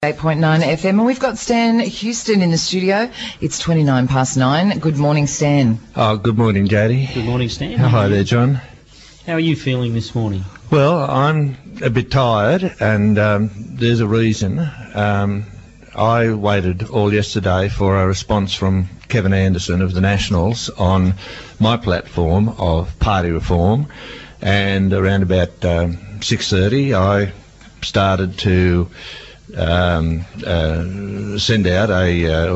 8.9 FM, and we've got Stan Heuston in the studio. It's 9:29. Good morning, Stan. Oh, good morning, Jody. Good morning, Stan. Hi there, John. How are you feeling this morning? Well, I'm a bit tired, and there's a reason. I waited all yesterday for a response from Kevin Anderson of the Nationals on my platform of party reform, and around about 6:30 I started to send out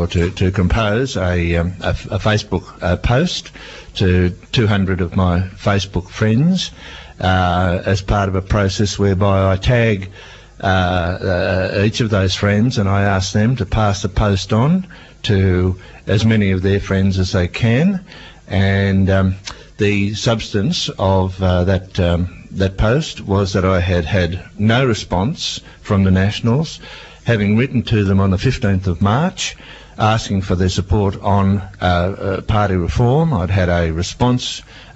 to compose a Facebook post to 200 of my Facebook friends as part of a process whereby I tag each of those friends, and I ask them to pass the post on to as many of their friends as they can. And the substance of that post was that I had no response from the Nationals, having written to them on the 15th of March asking for their support on party reform. I'd had a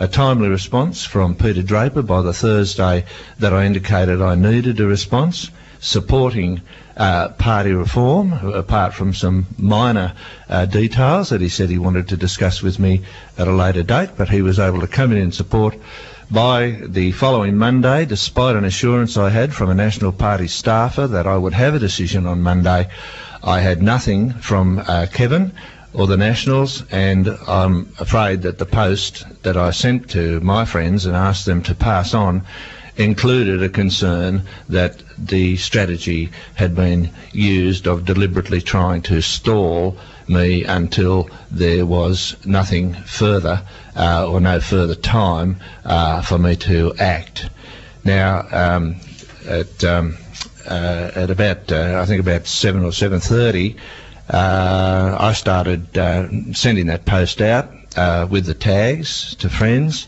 timely response from Peter Draper by the Thursday that I indicated I needed a response supporting party reform, apart from some minor details that he said he wanted to discuss with me at a later date, but he was able to come in support. By the following Monday, despite an assurance I had from a National Party staffer that I would have a decision on Monday, I had nothing from Kevin or the Nationals, and I'm afraid that the post that I sent to my friends and asked them to pass on included a concern that the strategy had been used of deliberately trying to stall me until there was nothing further or no further time for me to act. Now, at about I think about 7 or 7:30, I started sending that post out with the tags to friends.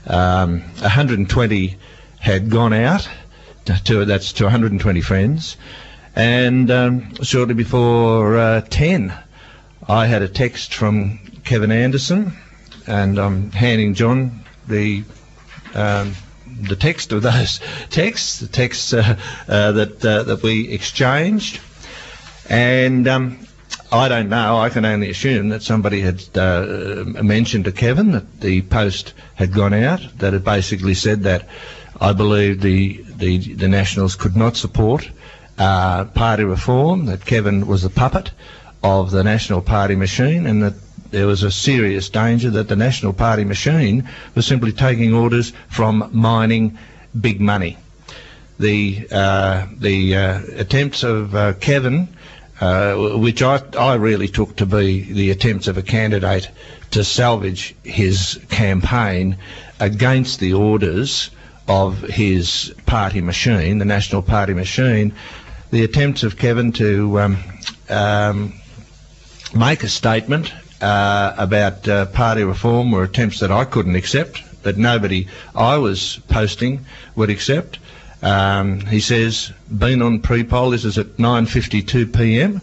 120 had gone out to 120 friends, and shortly before 10, I had a text from Kevin Anderson, and I'm handing John the text of those texts, that we exchanged, and I don't know. I can only assume that somebody had mentioned to Kevin that the post had gone out, that it basically said that I believe the Nationals could not support party reform, that Kevin was a puppet of the National Party machine, and that there was a serious danger that the National Party machine was simply taking orders from mining big money. The attempts of Kevin, which I really took to be the attempts of a candidate to salvage his campaign against the orders of his party machine, the National Party machine, the attempts of Kevin to make a statement about party reform were attempts that I couldn't accept, that nobody I was posting would accept. He says, been on pre-poll, this is at 9:52 p.m,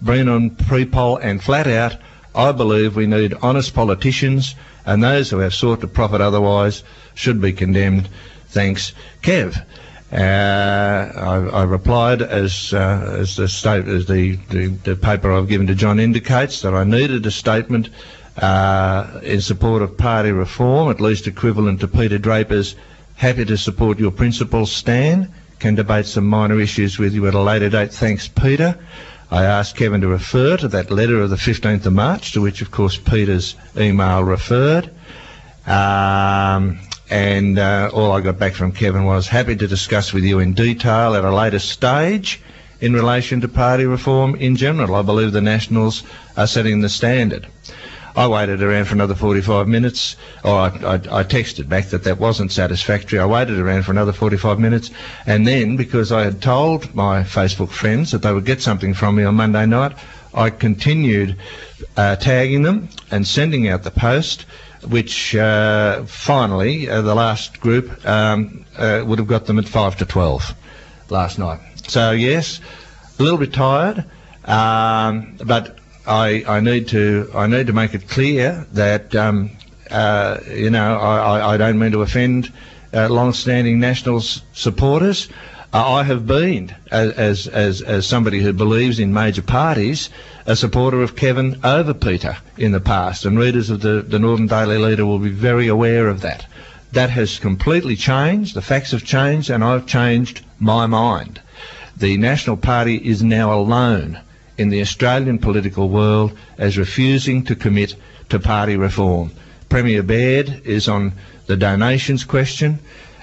been on pre-poll and flat out, I believe we need honest politicians, and those who have sought to profit otherwise should be condemned. Thanks, Kev. I replied as the paper I've given to John indicates, that I needed a statement in support of party reform, at least equivalent to Peter Draper's "happy to support your principles, Stan, can debate some minor issues with you at a later date, thanks Peter." I asked Kevin to refer to that letter of the 15th of March, to which of course Peter's email referred. And all I got back from Kevin was, happy to discuss with you in detail at a later stage in relation to party reform in general. I believe the Nationals are setting the standard. I waited around for another 45 minutes. I texted back that wasn't satisfactory. I waited around for another 45 minutes, and then, because I had told my Facebook friends that they would get something from me on Monday night, I continued tagging them and sending out the post, which finally, the last group would have got them at 5 to 12 last night. So yes, a little bit tired, but I need to make it clear that I don't mean to offend long-standing Nationals supporters. I have been, as somebody who believes in major parties, a supporter of Kevin over Peter in the past, and readers of the Northern Daily Leader will be very aware of that. That has completely changed, the facts have changed, and I've changed my mind. The National Party is now alone in the Australian political world as refusing to commit to party reform. Premier Baird is on the donations question.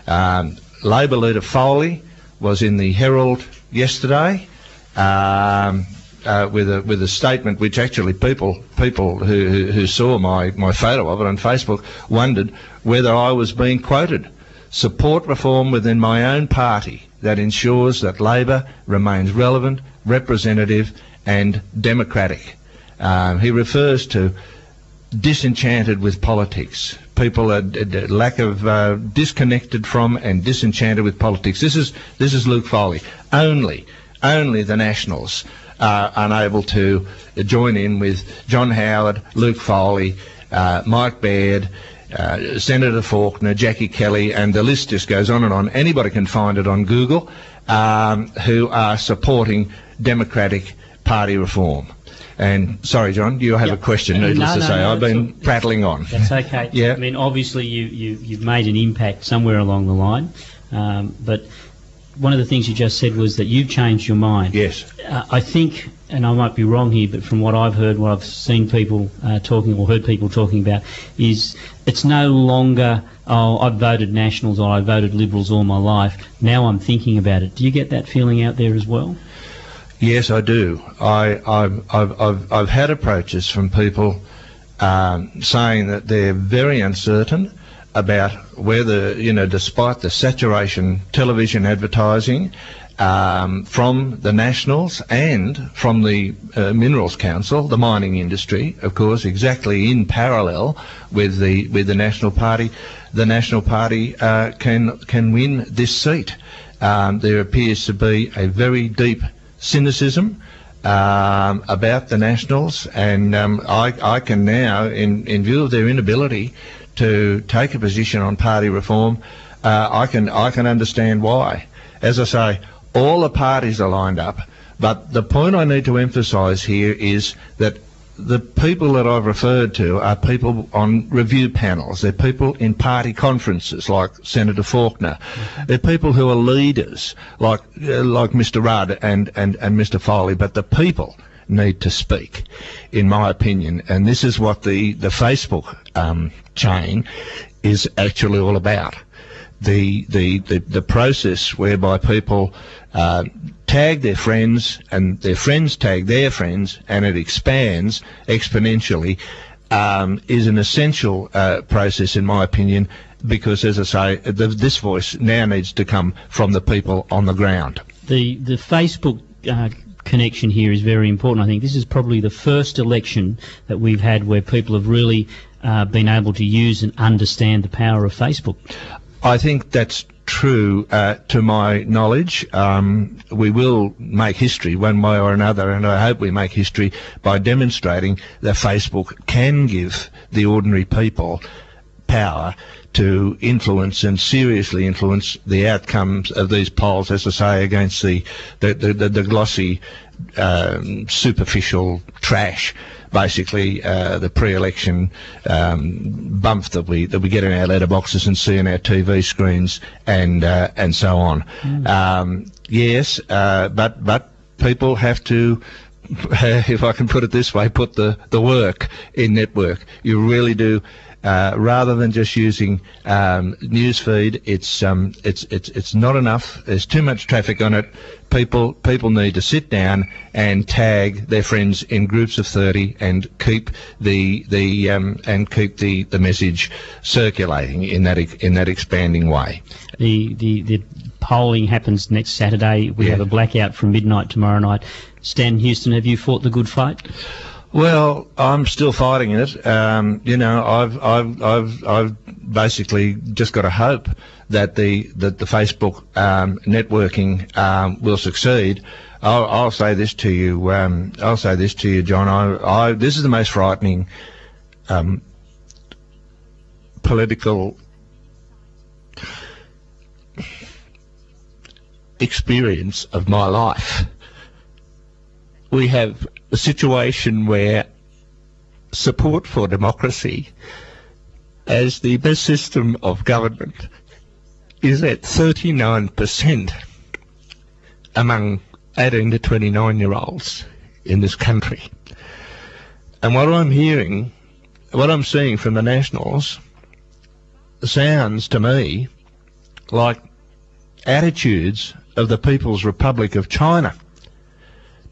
Labor leader Foley was in the Herald yesterday with a statement which actually people who saw my photo of it on Facebook wondered whether I was being quoted. Support reform within my own party that ensures that Labor remains relevant, representative and democratic. He refers to disenchanted with politics. People are lack of disconnected from and disenchanted with politics. This is Luke Foley. Only the Nationals are unable to join in with John Howard, Luke Foley, Mike Baird, Senator Faulkner, Jackie Kelly, and the list just goes on and on. Anybody can find it on Google, who are supporting democratic party reform. And sorry, John, you have a question, needless to say. I've been prattling on. That's okay. Yeah. I mean, obviously you've made an impact somewhere along the line, but one of the things you just said was that you've changed your mind. Yes. I think, and I might be wrong here, but from what I've heard, what I've seen people talking or heard people talking about, is it's no longer, oh, I've voted Nationals or I've voted Liberals all my life. Now I'm thinking about it. Do you get that feeling out there as well? Yes, I do. I've had approaches from people saying that they're very uncertain about whether, despite the saturation television advertising from the Nationals and from the Minerals Council, the mining industry, of course, exactly in parallel with the National Party, the National Party can win this seat. There appears to be a very deep cynicism about the Nationals, and I can now, in view of their inability to take a position on party reform, I can understand why. As I say, all the parties are lined up, but the point I need to emphasise here is that the people that I've referred to are people on review panels. They're people in party conferences like Senator Faulkner. They're people who are leaders like Mr Rudd and Mr Foley. But the people need to speak, in my opinion. And this is what the Facebook chain is actually all about. The process whereby people tag their friends and their friends tag their friends, and it expands exponentially, is an essential process, in my opinion, because, as I say, this voice now needs to come from the people on the ground. The Facebook connection here is very important. I think this is probably the first election that we've had where people have really been able to use and understand the power of Facebook. I think that's true to my knowledge. We will make history one way or another, and I hope we make history by demonstrating that Facebook can give the ordinary people power to influence and seriously influence the outcomes of these polls, as I say, against the glossy, superficial trash, basically the pre-election bump that we get in our letterboxes and see on our TV screens and so on. Yes, but people have to, if I can put it this way, put the work in network. You really do. Rather than just using newsfeed, it's not enough. There's too much traffic on it. People need to sit down and tag their friends in groups of 30 and keep the message circulating in that expanding way. The polling happens next Saturday. We have a blackout from midnight tomorrow night. Stan Heuston, have you fought the good fight? Well, I'm still fighting it. I've basically just got to hope that the Facebook networking will succeed. I'll say this to you. John. This is the most frightening political experience of my life. We have a situation where support for democracy as the best system of government is at 39% among 18 to 29-year-olds in this country. And what I'm hearing, what I'm seeing from the Nationals sounds to me like attitudes of the People's Republic of China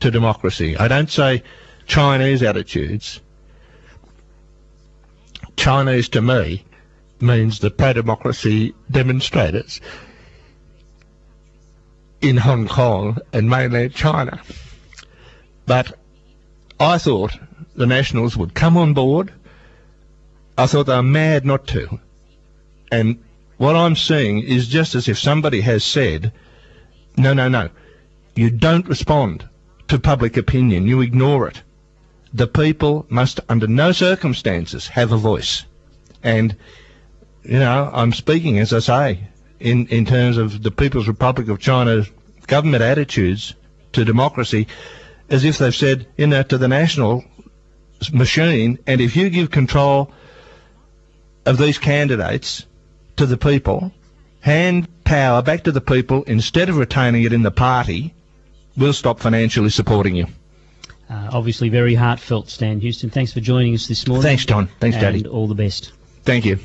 to democracy. I don't say Chinese attitudes. Chinese to me means the pro-democracy demonstrators in Hong Kong and mainland China. But I thought the Nationals would come on board. I thought they were mad not to. And what I'm seeing is just as if somebody has said, no, you don't respond to public opinion, you ignore it. The people must under no circumstances have a voice. And, you know, I'm speaking, as I say, in terms of the People's Republic of China's government attitudes to democracy, as if they've said, you know, to the national machine, and if you give control of these candidates to the people, hand power back to the people instead of retaining it in the party, we'll stop financially supporting you. Obviously very heartfelt, Stan Heuston. Thanks for joining us this morning. Thanks, John. Thanks, Daddy. And all the best. Thank you.